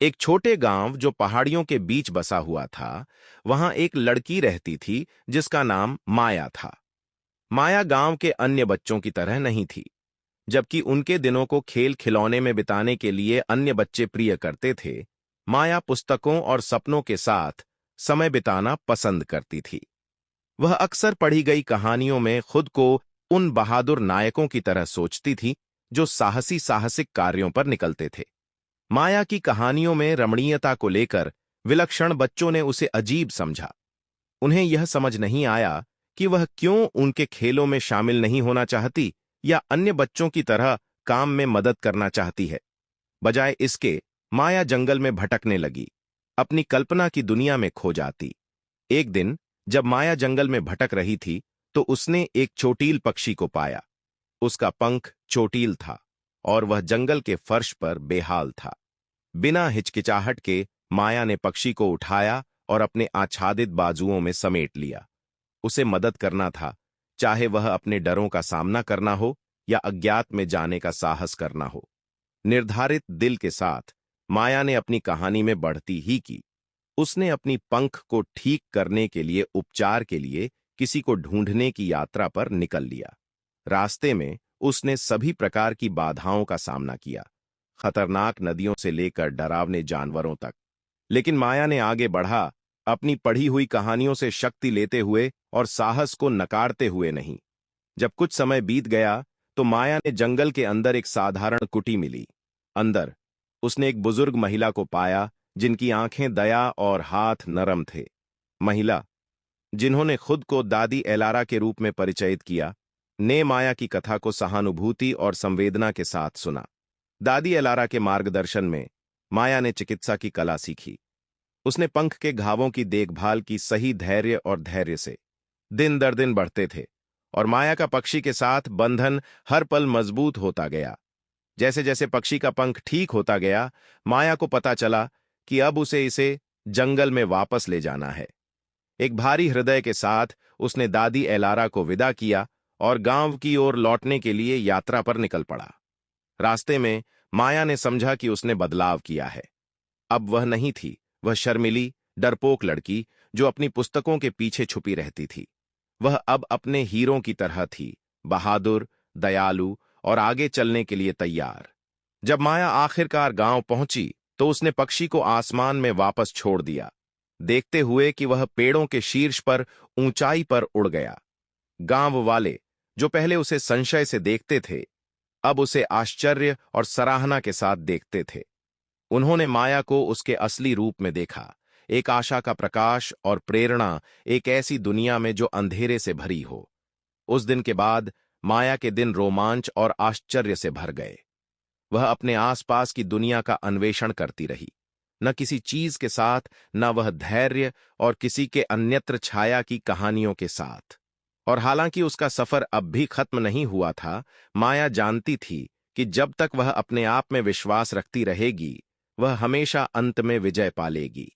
एक छोटे गांव जो पहाड़ियों के बीच बसा हुआ था, वहां एक लड़की रहती थी जिसका नाम माया था। माया गांव के अन्य बच्चों की तरह नहीं थी। जबकि उनके दिनों को खेल खिलौने में बिताने के लिए अन्य बच्चे प्रिय करते थे, माया पुस्तकों और सपनों के साथ समय बिताना पसंद करती थी। वह अक्सर पढ़ी गई कहानियों में खुद को उन बहादुर नायकों की तरह सोचती थी जो साहसिक कार्यों पर निकलते थे। माया की कहानियों में रमणीयता को लेकर विलक्षण बच्चों ने उसे अजीब समझा। उन्हें यह समझ नहीं आया कि वह क्यों उनके खेलों में शामिल नहीं होना चाहती या अन्य बच्चों की तरह काम में मदद करना चाहती है। बजाय इसके, माया जंगल में भटकने लगी, अपनी कल्पना की दुनिया में खो जाती। एक दिन जब माया जंगल में भटक रही थी, तो उसने एक चोटील पक्षी को पाया। उसका पंख चोटील था और वह जंगल के फर्श पर बेहाल था। बिना हिचकिचाहट के माया ने पक्षी को उठाया और अपने आच्छादित बाजुओं में समेट लिया। उसे मदद करना था, चाहे वह अपने डरों का सामना करना हो या अज्ञात में जाने का साहस करना हो। निर्धारित दिल के साथ माया ने अपनी कहानी में बढ़ती ही की। उसने अपनी पंख को ठीक करने के लिए उपचार के लिए किसी को ढूंढने की यात्रा पर निकल लिया। रास्ते में उसने सभी प्रकार की बाधाओं का सामना किया, खतरनाक नदियों से लेकर डरावने जानवरों तक। लेकिन माया ने आगे बढ़ा, अपनी पढ़ी हुई कहानियों से शक्ति लेते हुए और साहस को नकारते हुए नहीं। जब कुछ समय बीत गया, तो माया ने जंगल के अंदर एक साधारण कुटी मिली। अंदर उसने एक बुजुर्ग महिला को पाया, जिनकी आंखें दया और हाथ नरम थे। महिला, जिन्होंने खुद को दादी एलारा के रूप में परिचयित किया, ने माया की कथा को सहानुभूति और संवेदना के साथ सुना। दादी एलारा के मार्गदर्शन में माया ने चिकित्सा की कला सीखी। उसने पंख के घावों की देखभाल की सही धैर्य और धैर्य से। दिन दर दिन बढ़ते थे और माया का पक्षी के साथ बंधन हर पल मजबूत होता गया। जैसे जैसे पक्षी का पंख ठीक होता गया, माया को पता चला कि अब उसे इसे जंगल में वापस ले जाना है। एक भारी हृदय के साथ उसने दादी एलारा को विदा किया और गांव की ओर लौटने के लिए यात्रा पर निकल पड़ा। रास्ते में माया ने समझा कि उसने बदलाव किया है। अब वह नहीं थी वह शर्मिली, डरपोक लड़की जो अपनी पुस्तकों के पीछे छुपी रहती थी। वह अब अपने हीरों की तरह थी, बहादुर, दयालु और आगे चलने के लिए तैयार। जब माया आखिरकार गांव पहुंची, तो उसने पक्षी को आसमान में वापस छोड़ दिया, देखते हुए कि वह पेड़ों के शीर्ष पर ऊंचाई पर उड़ गया। गांव वाले, जो पहले उसे संशय से देखते थे, अब उसे आश्चर्य और सराहना के साथ देखते थे। उन्होंने माया को उसके असली रूप में देखा, एक आशा का प्रकाश और प्रेरणा, एक ऐसी दुनिया में जो अंधेरे से भरी हो। उस दिन के बाद माया के दिन रोमांच और आश्चर्य से भर गए। वह अपने आसपास की दुनिया का अन्वेषण करती रही, न किसी चीज के साथ, न वह धैर्य और किसी के अन्यत्र छाया की कहानियों के साथ। और हालांकि उसका सफर अब भी खत्म नहीं हुआ था, माया जानती थी कि जब तक वह अपने आप में विश्वास रखती रहेगी, वह हमेशा अंत में विजय पा लेगी।